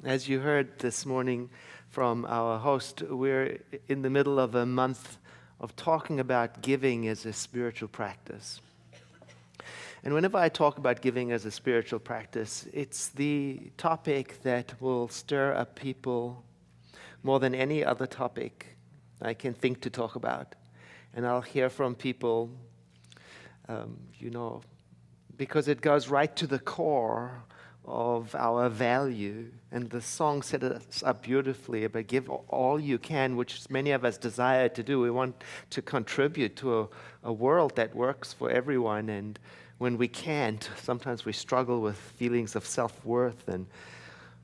As you heard this morning from our host, we're in the middle of a month of talking about giving as a spiritual practice. And whenever I talk about giving as a spiritual practice, it's the topic that will stir up people more than any other topic I can think to talk about. And I'll hear from people, because it goes right to the core of our value. And the song set us up beautifully about give all you can, which many of us desire to do. We want to contribute to a world that works for everyone. And when we can't, sometimes we struggle with feelings of self-worth. And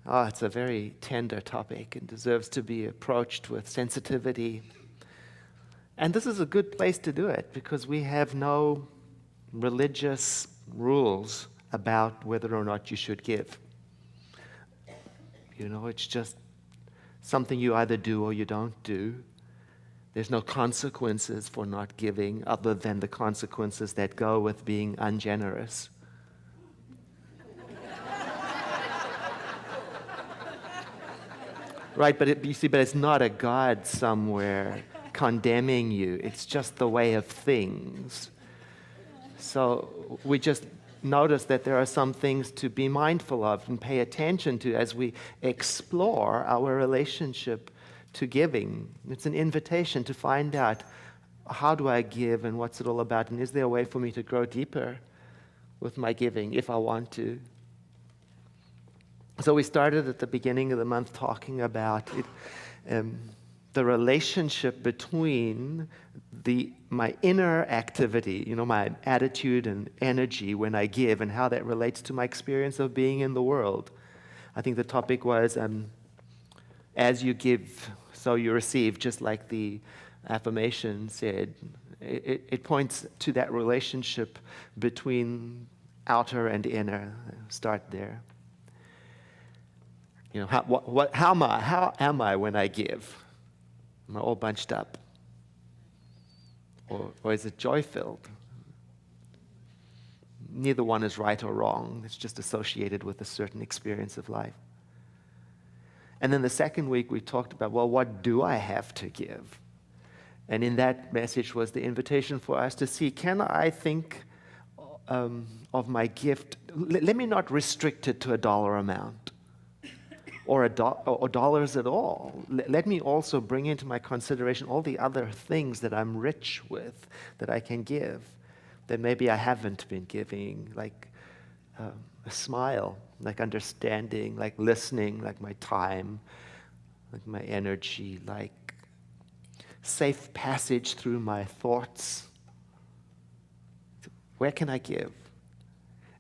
it's a very tender topic and deserves to be approached with sensitivity. And this is a good place to do it because we have no religious rules about whether or not you should give. It's just something you either do or you don't do. There's no consequences for not giving other than the consequences that go with being ungenerous. Right, but it's not a God somewhere condemning you. It's just the way of things. So we just notice that there are some things to be mindful of and pay attention to as we explore our relationship to giving. It's an invitation to find out, how do I give and what's it all about? And is there a way for me to grow deeper with my giving if I want to? So we started at the beginning of the month talking about it, the relationship between my inner activity, my attitude and energy when I give, and how that relates to my experience of being in the world. I think the topic was, as you give, so you receive, just like the affirmation said. It points to that relationship between outer and inner. Start there. How am I when I give? Am I all bunched up? Or is it joy-filled? Neither one is right or wrong. It's just associated with a certain experience of life. And then the second week we talked about, what do I have to give? And in that message was the invitation for us to see, can I think of my gift? Let me not restrict it to a dollar amount. Or dollars at all. Let me also bring into my consideration all the other things that I'm rich with, that I can give, that maybe I haven't been giving, like a smile, like understanding, like listening, like my time, like my energy, like safe passage through my thoughts. Where can I give?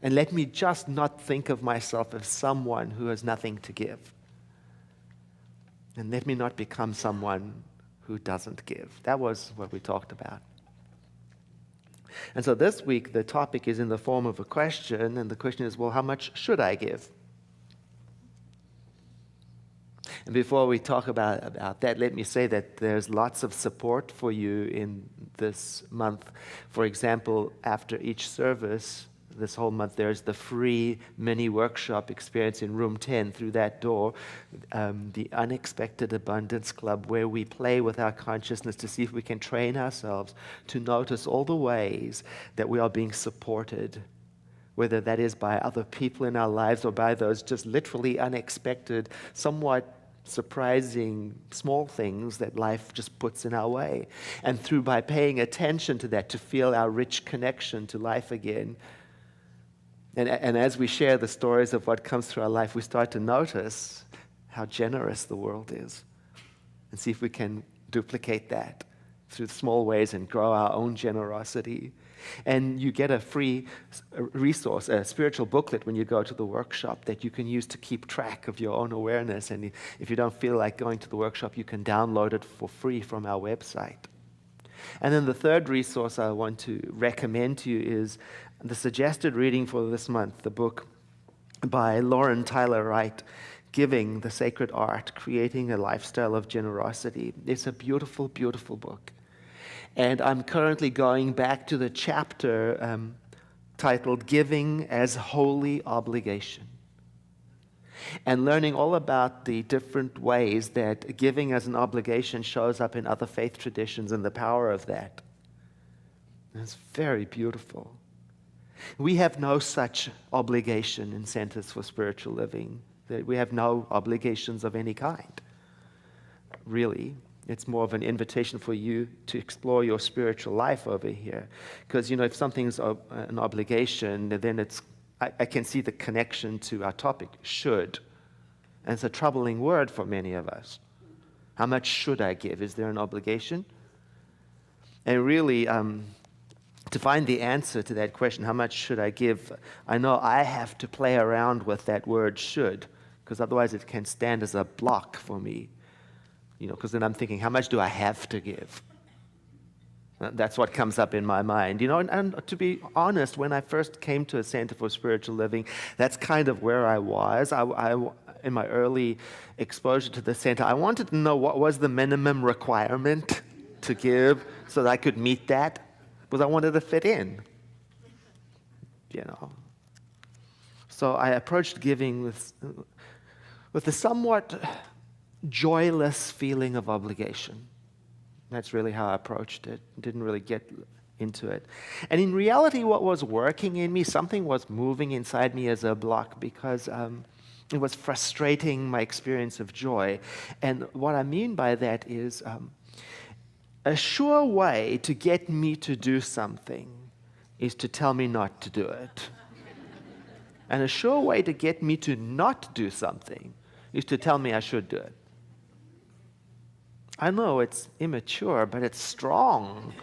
And let me just not think of myself as someone who has nothing to give. And let me not become someone who doesn't give. That was what we talked about. And so this week, the topic is in the form of a question, and the question is, how much should I give? And before we talk about that, let me say that there's lots of support for you in this month. For example, after each service, this whole month, there's the free mini workshop experience in room 10 through that door, the Unexpected Abundance Club, where we play with our consciousness to see if we can train ourselves to notice all the ways that we are being supported, whether that is by other people in our lives or by those just literally unexpected, somewhat surprising small things that life just puts in our way. And by paying attention to that, to feel our rich connection to life again. And as we share the stories of what comes through our life, we start to notice how generous the world is and see if we can duplicate that through small ways and grow our own generosity. And you get a free resource, a spiritual booklet when you go to the workshop that you can use to keep track of your own awareness. And if you don't feel like going to the workshop, you can download it for free from our website. And then the third resource I want to recommend to you is the suggested reading for this month, the book by Lauren Tyler Wright, Giving, the Sacred Art, Creating a Lifestyle of Generosity. It's a beautiful, beautiful book. And I'm currently going back to the chapter titled Giving as Holy Obligation. and learning all about the different ways that giving as an obligation shows up in other faith traditions and the power of that. It's very beautiful. We have no such obligation in Centers for Spiritual Living. We have no obligations of any kind, really. It's more of an invitation for you to explore your spiritual life over here. Because, if something's an obligation, then I can see the connection to our topic, should. And it's a troubling word for many of us. How much should I give? Is there an obligation? And really, to find the answer to that question, how much should I give, I know I have to play around with that word should, because otherwise it can stand as a block for me. Because then I'm thinking, how much do I have to give? That's what comes up in my mind. And to be honest, when I first came to a Center for Spiritual Living, that's kind of where I was. In my early exposure to the center, I wanted to know what was the minimum requirement to give so that I could meet that, because I wanted to fit in. So I approached giving with a somewhat joyless feeling of obligation. That's really how I approached it. Didn't really get into it. And in reality, what was working in me, something was moving inside me as a block, because it was frustrating my experience of joy. And what I mean by that is a sure way to get me to do something is to tell me not to do it. And a sure way to get me to not do something is to tell me I should do it. I know it's immature, but it's strong.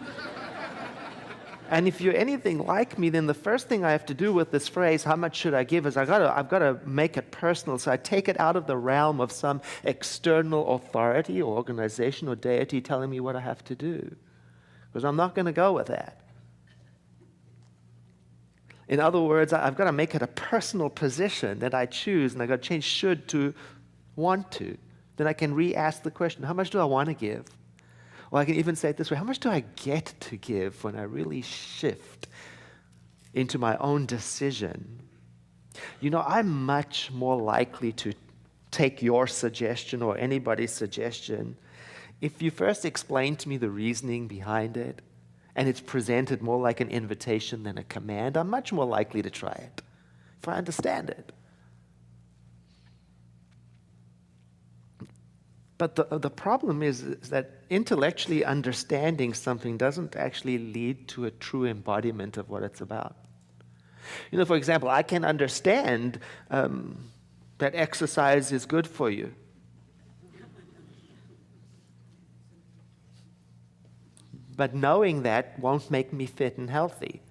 And if you're anything like me, then the first thing I have to do with this phrase, how much should I give, is I've got to make it personal. So I take it out of the realm of some external authority or organization or deity telling me what I have to do. Because I'm not going to go with that. In other words, I've got to make it a personal position that I choose, and I've got to change should to want to. Then I can re-ask the question, how much do I want to give? Or I can even say it this way, how much do I get to give when I really shift into my own decision? I'm much more likely to take your suggestion or anybody's suggestion if you first explain to me the reasoning behind it, and it's presented more like an invitation than a command. I'm much more likely to try it if I understand it. But the problem is that intellectually understanding something doesn't actually lead to a true embodiment of what it's about. For example, I can understand that exercise is good for you. But knowing that won't make me fit and healthy.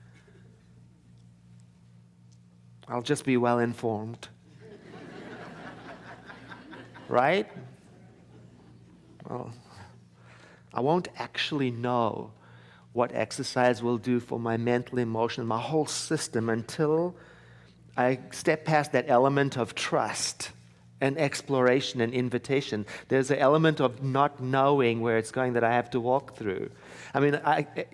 I'll just be well informed. Right? Well, I won't actually know what exercise will do for my mental, emotional, my whole system until I step past that element of trust and exploration and invitation. There's an element of not knowing where it's going that I have to walk through. I mean,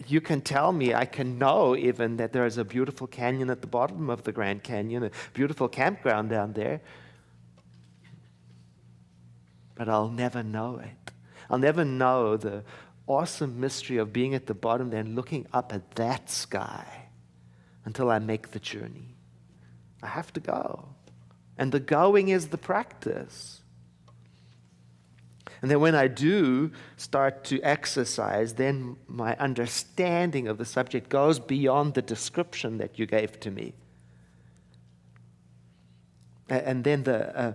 you can tell me, I can know even that there is a beautiful canyon at the bottom of the Grand Canyon, a beautiful campground down there, but I'll never know it. I'll never know the awesome mystery of being at the bottom there and looking up at that sky until I make the journey. I have to go. And the going is the practice. And then when I do start to exercise, then my understanding of the subject goes beyond the description that you gave to me. And then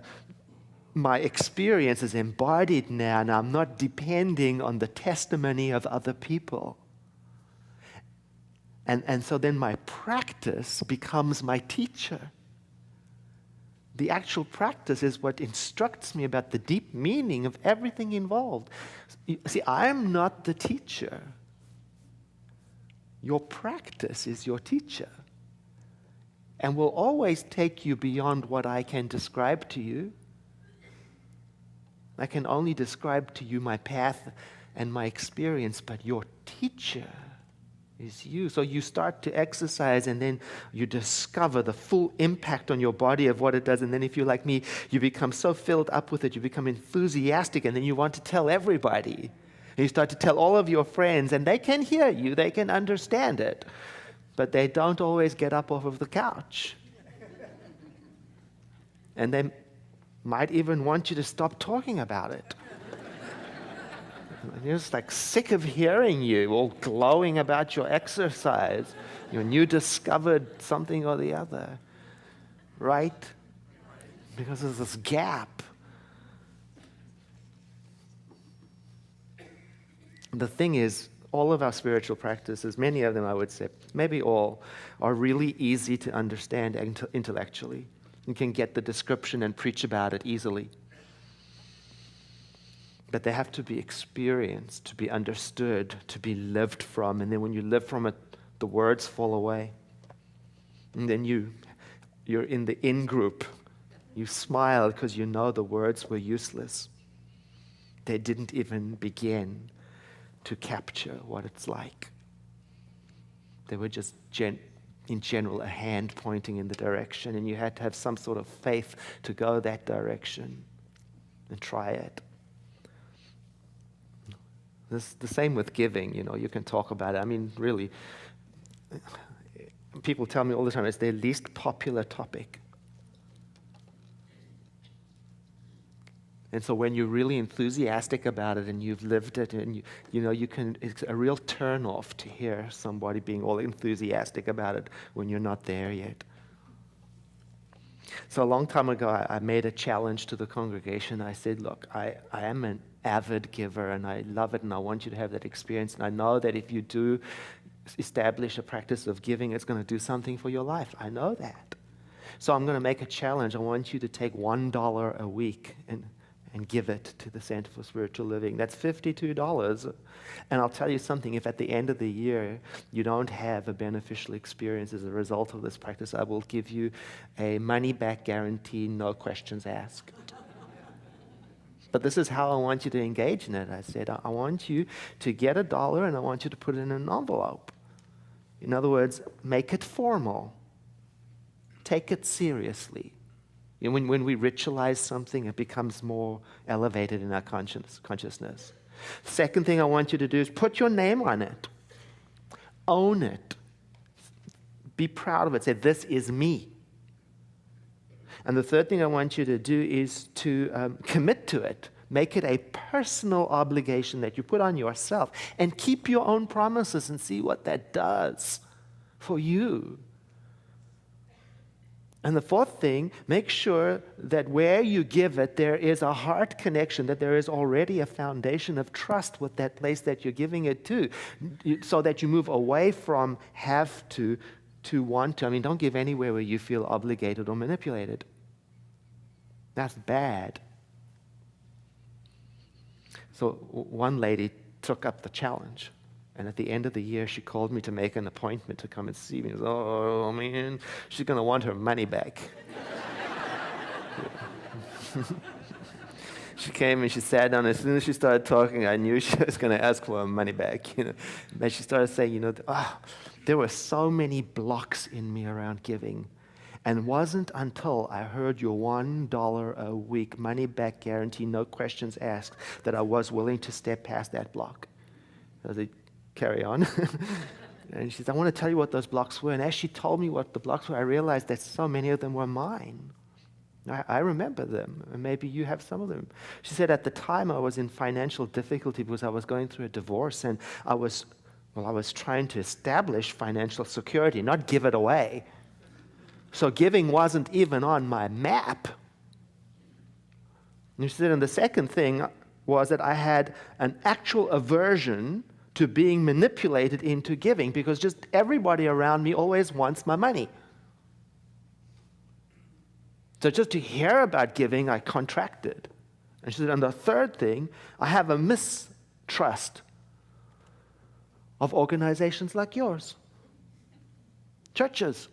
my experience is embodied now, and I'm not depending on the testimony of other people. And so then my practice becomes my teacher. The actual practice is what instructs me about the deep meaning of everything involved. See, I'm not the teacher. Your practice is your teacher, and will always take you beyond what I can describe to you. I can only describe to you my path and my experience, but your teacher is you. So you start to exercise, and then you discover the full impact on your body of what it does. And then if you're like me, you become so filled up with it, you become enthusiastic, and then you want to tell everybody. And you start to tell all of your friends, and they can hear you, they can understand it, but they don't always get up off of the couch. And they might even want you to stop talking about it. You're just like sick of hearing you all glowing about your exercise, your new discovered something or the other, right? Because there's this gap. The thing is, all of our spiritual practices, many of them I would say, maybe all, are really easy to understand intellectually. You can get the description and preach about it easily. But they have to be experienced, to be understood, to be lived from. And then when you live from it, the words fall away. And then you're in the in-group. You smile because you know the words were useless. They didn't even begin to capture what it's like. They were just, in general, a hand pointing in the direction. And you had to have some sort of faith to go that direction and try it. This, the same with giving, you can talk about it. I mean, really, people tell me all the time it's their least popular topic. And so when you're really enthusiastic about it and you've lived it, and it's a real turn off to hear somebody being all enthusiastic about it when you're not there yet. So a long time ago, I made a challenge to the congregation. I said, look, I am an avid giver, and I love it, and I want you to have that experience. And I know that if you do establish a practice of giving, it's going to do something for your life. I know that. So I'm going to make a challenge. I want you to take $1 a week and give it to the Center for Spiritual Living. That's $52. And I'll tell you something, if at the end of the year you don't have a beneficial experience as a result of this practice, I will give you a money-back guarantee, no questions asked. But this is how I want you to engage in it. I said, I want you to get $1 and I want you to put it in an envelope. In other words, make it formal. Take it seriously. When we ritualize something, it becomes more elevated in our consciousness. Second thing I want you to do is put your name on it. Own it. Be proud of it. Say, this is me. And the third thing I want you to do is to commit to it. Make it a personal obligation that you put on yourself. And keep your own promises and see what that does for you. And the fourth thing, make sure that where you give it, there is a heart connection, that there is already a foundation of trust with that place that you're giving it to, so that you move away from have to want to. I mean, don't give anywhere where you feel obligated or manipulated. That's bad. So one lady took up the challenge. And at the end of the year, she called me to make an appointment to come and see me. Oh, man, she's going to want her money back. She came and she sat down. As soon as she started talking, I knew she was going to ask for her money back. But she started saying, there were so many blocks in me around giving. And it wasn't until I heard your $1 a week money back guarantee, no questions asked, that I was willing to step past that block. I said, carry on. And she said, I want to tell you what those blocks were. And as she told me what the blocks were, I realized that so many of them were mine. I remember them, and maybe you have some of them. She said, at the time I was in financial difficulty because I was going through a divorce, and I was trying to establish financial security, not give it away. So giving wasn't even on my map. And she said, and the second thing was that I had an actual aversion to being manipulated into giving, because just everybody around me always wants my money. So just to hear about giving, I contracted. And she said, and the third thing, I have a mistrust of organizations like yours, churches,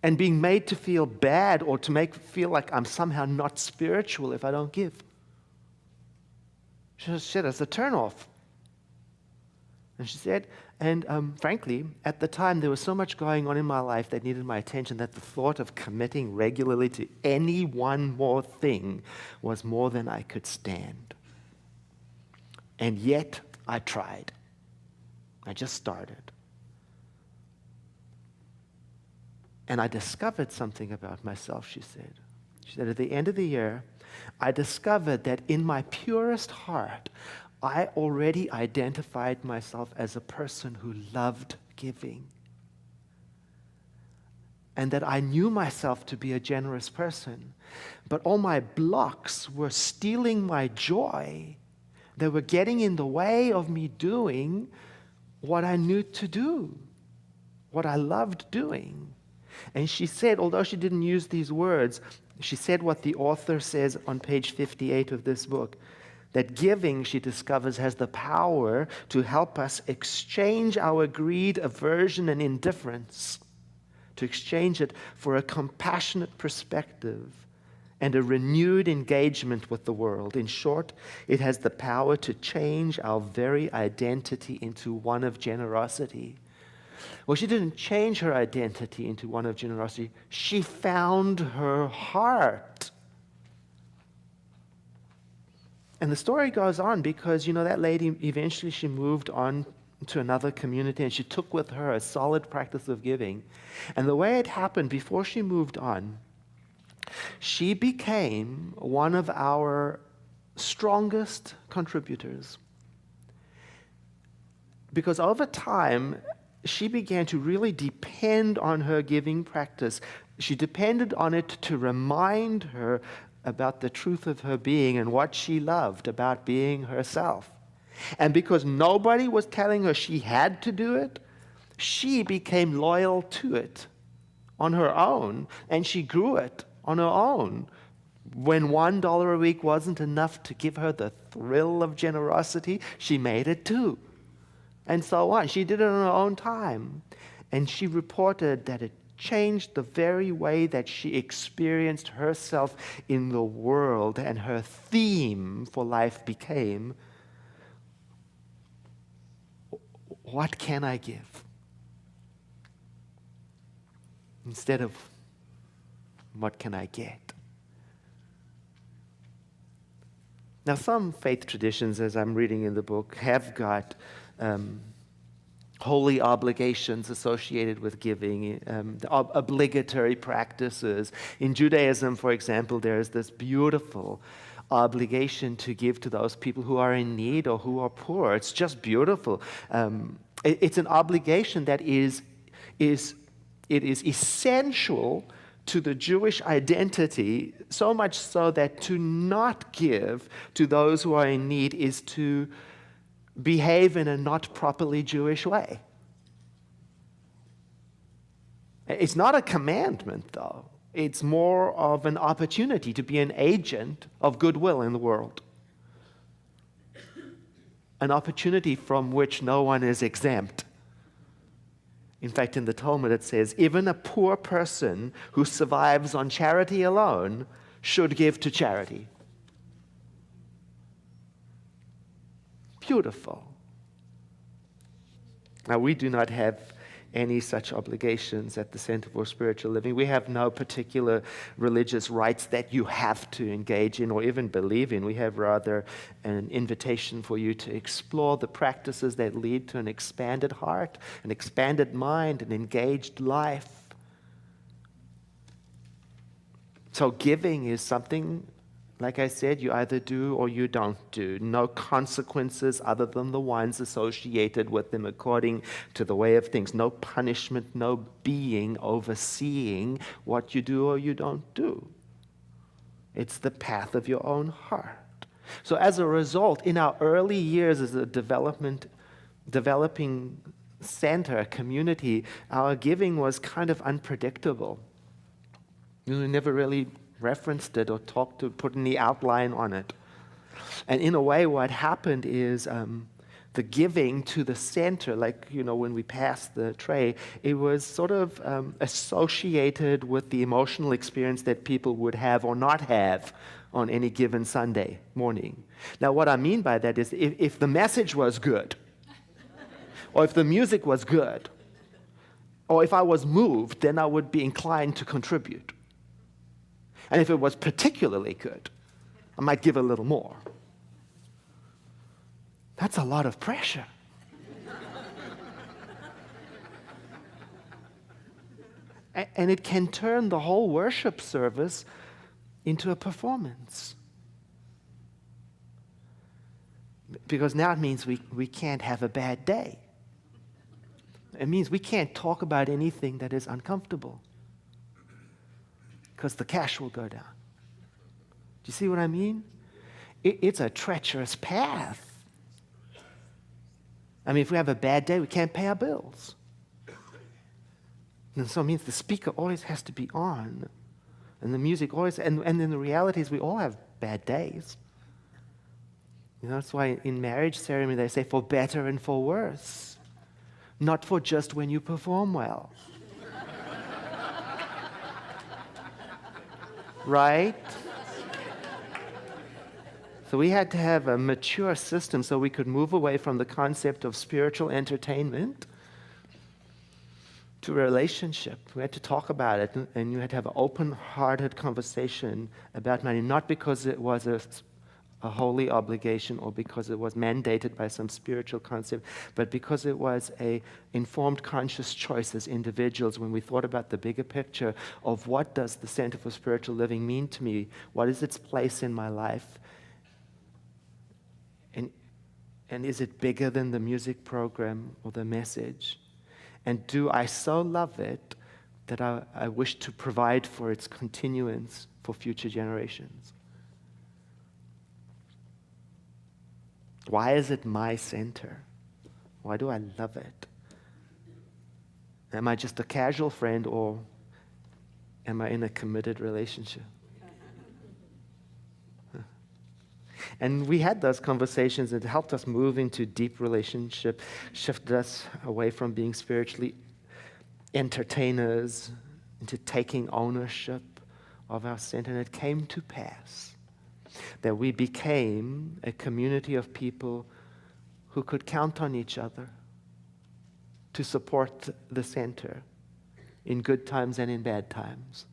and being made to feel bad or to feel like I'm somehow not spiritual if I don't give. She said, it's a turnoff. And she said, And frankly, at the time, there was so much going on in my life that needed my attention that the thought of committing regularly to any one more thing was more than I could stand. And yet, I tried. I just started. And I discovered something about myself, she said. She said, at the end of the year, I discovered that in my purest heart, I already identified myself as a person who loved giving. And that I knew myself to be a generous person. But all my blocks were stealing my joy. They were getting in the way of me doing what I knew to do, what I loved doing. And she said, although she didn't use these words, she said what the author says on page 58 of this book, that giving, she discovers, has the power to help us exchange our greed, aversion, and indifference, to exchange it for a compassionate perspective and a renewed engagement with the world. In short, it has the power to change our very identity into one of generosity. Well, she didn't change her identity into one of generosity. She found her heart. And the story goes on because, that lady, eventually she moved on to another community and she took with her a solid practice of giving. And the way it happened, before she moved on, she became one of our strongest contributors. Because over time, she began to really depend on her giving practice. She depended on it to remind her about the truth of her being and what she loved about being herself. And because nobody was telling her she had to do it, she became loyal to it on her own, and she grew it on her own. When $1 a week wasn't enough to give her the thrill of generosity, she made it 2. And so on. She did it on her own time. And she reported that it changed the very way that she experienced herself in the world. And her theme for life became, what can I give? Instead of, what can I get? Now, some faith traditions, as I'm reading in the book, have got holy obligations associated with giving, obligatory practices. In Judaism, for example, there is this beautiful obligation to give to those people who are in need or who are poor. It's just beautiful. It's an obligation that is essential to the Jewish identity, so much so that to not give to those who are in need is to behave in a not properly Jewish way. It's not a commandment, though. It's more of an opportunity to be an agent of goodwill in the world. An opportunity from which no one is exempt. In fact, in the Talmud it says, even a poor person who survives on charity alone should give to charity. Beautiful. Now, we do not have any such obligations at the Center for Spiritual Living. We have no particular religious rites that you have to engage in or even believe in. We have rather an invitation for you to explore the practices that lead to an expanded heart, an expanded mind, an engaged life. So giving is something, like I said, you either do or you don't do. No consequences other than the ones associated with them according to the way of things. No punishment, no being overseeing what you do or you don't do. It's the path of your own heart. So as a result, in our early years as a developing center, a community, our giving was kind of unpredictable. We never really referenced it or put any outline on it. And in a way, what happened is the giving to the center, like, when we passed the tray, it was sort of associated with the emotional experience that people would have or not have on any given Sunday morning. Now, what I mean by that is if the message was good, or if the music was good, or if I was moved, then I would be inclined to contribute. And if it was particularly good, I might give a little more. That's a lot of pressure. And it can turn the whole worship service into a performance. Because now it means we can't have a bad day. It means we can't talk about anything that is uncomfortable. Because the cash will go down. Do you see what I mean? It's a treacherous path. I mean, if we have a bad day, we can't pay our bills. And so it means the speaker always has to be on. And the music always, and then the reality is we all have bad days. You know, that's why in marriage ceremony they say for better and for worse. Not for just when you perform well. Right? So we had to have a mature system so we could move away from the concept of spiritual entertainment to a relationship. We had to talk about it, and you had to have an open-hearted conversation about money, not because it was a holy obligation or because it was mandated by some spiritual concept, but because it was a informed, conscious choice as individuals when we thought about the bigger picture of what does the Center for Spiritual Living mean to me? What is its place in my life? And is it bigger than the music program or the message? And do I so love it that I wish to provide for its continuance for future generations? Why is it my center? Why do I love it? Am I just a casual friend, or am I in a committed relationship? And we had those conversations. It helped us move into deep relationship, shifted us away from being spiritually entertainers into taking ownership of our center. And it came to pass that we became a community of people who could count on each other to support the center in good times and in bad times.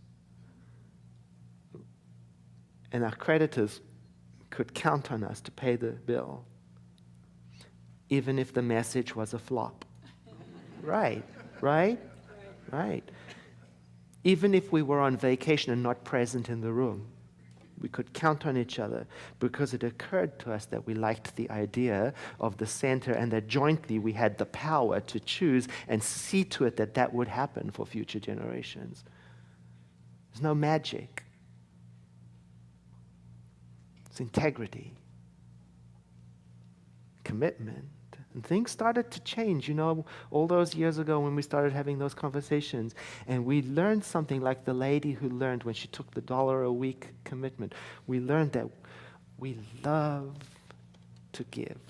And our creditors could count on us to pay the bill, even if the message was a flop. Right. Even if we were on vacation and not present in the room, we could count on each other because it occurred to us that we liked the idea of the center and that jointly we had the power to choose and see to it that that would happen for future generations. There's no magic. It's integrity, commitment. And things started to change, you know, all those years ago when we started having those conversations. And we learned something like the lady who learned when she took the $1 a week commitment. We learned that we love to give.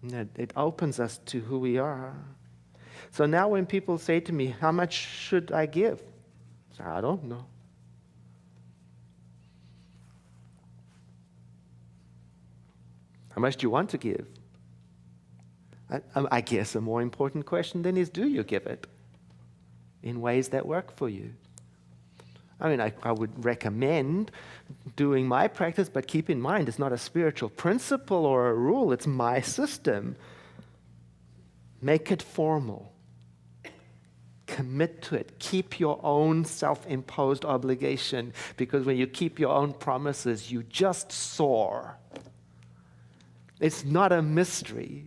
And that it opens us to who we are. So now when people say to me, how much should I give? I say, I don't know. How much do you want to give? I guess a more important question then is, do you give it in ways that work for you? I mean, I would recommend doing my practice, but keep in mind, it's not a spiritual principle or a rule. It's my system. Make it formal. Commit to it. Keep your own self-imposed obligation, because when you keep your own promises, you just soar. It's not a mystery.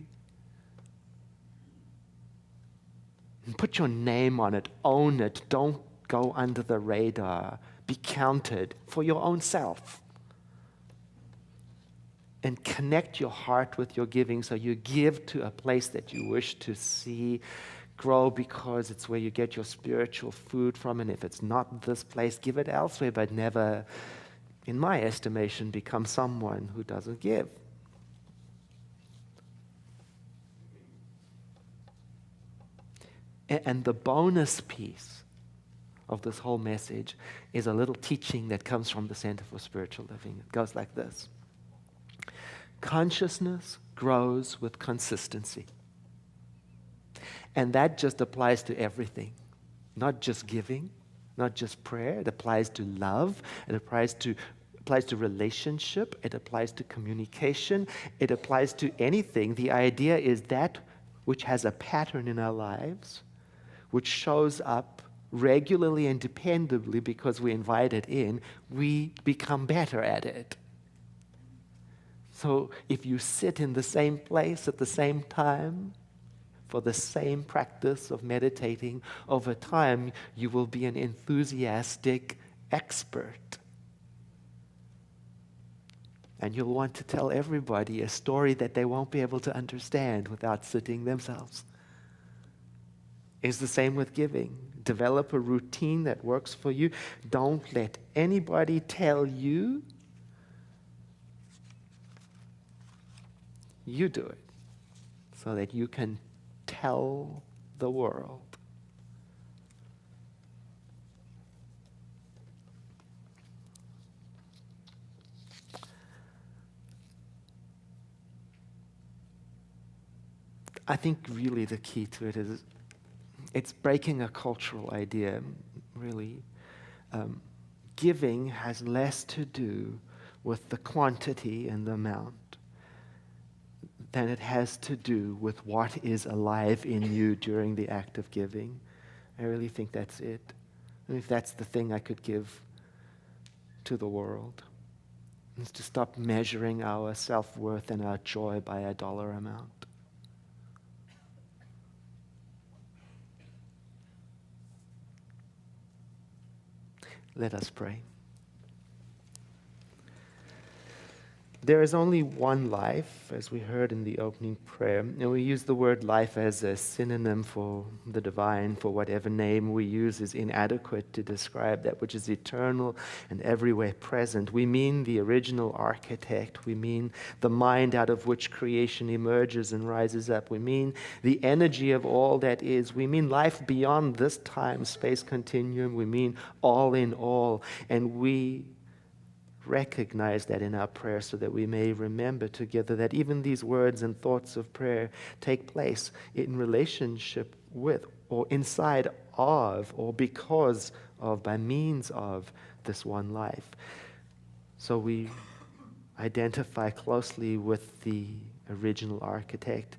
And put your name on it. Own it. Don't go under the radar. Be counted for your own self. And connect your heart with your giving so you give to a place that you wish to see grow, because it's where you get your spiritual food from. And if it's not this place, give it elsewhere, but never, in my estimation, become someone who doesn't give. And the bonus piece of this whole message is a little teaching that comes from the Center for Spiritual Living. It goes like this. Consciousness grows with consistency. And that just applies to everything, not just giving, not just prayer. It applies to love. It applies to relationship. It applies to communication. It applies to anything. The idea is that which has a pattern in our lives, which shows up regularly and dependably because we invite it in, we become better at it. So if you sit in the same place at the same time, for the same practice of meditating, over time you will be an enthusiastic expert. And you'll want to tell everybody a story that they won't be able to understand without sitting themselves. It's the same with giving. Develop a routine that works for you. Don't let anybody tell you. You do it so that you can tell the world. I think really the key to it is it's breaking a cultural idea, really. Giving has less to do with the quantity and the amount than it has to do with what is alive in you during the act of giving. I really think that's it. I mean, if that's the thing I could give to the world, is to stop measuring our self-worth and our joy by a dollar amount. Let us pray. There is only one life, as we heard in the opening prayer. And we use the word life as a synonym for the divine, for whatever name we use is inadequate to describe that which is eternal and everywhere present. We mean the original architect. We mean the mind out of which creation emerges and rises up. We mean the energy of all that is. We mean life beyond this time-space continuum. We mean all in all. And we recognize that in our prayer so that we may remember together that even these words and thoughts of prayer take place in relationship with or inside of or because of, by means of this one life. So we identify closely with the original architect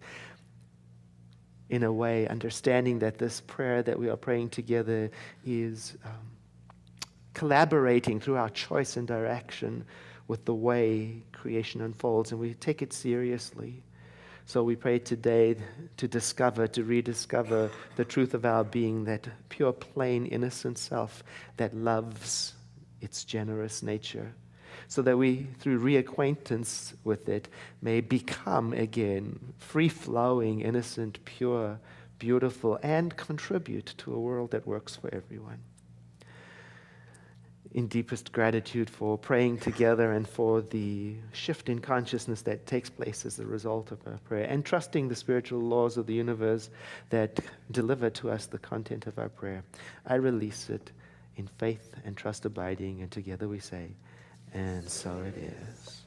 in a way, understanding that this prayer that we are praying together is collaborating through our choice and direction with the way creation unfolds, and we take it seriously. So we pray today to discover, to rediscover the truth of our being, that pure, plain, innocent self that loves its generous nature, so that we, through reacquaintance with it, may become again free-flowing, innocent, pure, beautiful, and contribute to a world that works for everyone. In deepest gratitude for praying together and for the shift in consciousness that takes place as a result of our prayer, and trusting the spiritual laws of the universe that deliver to us the content of our prayer, I release it in faith and trust abiding, and together we say, and so it is.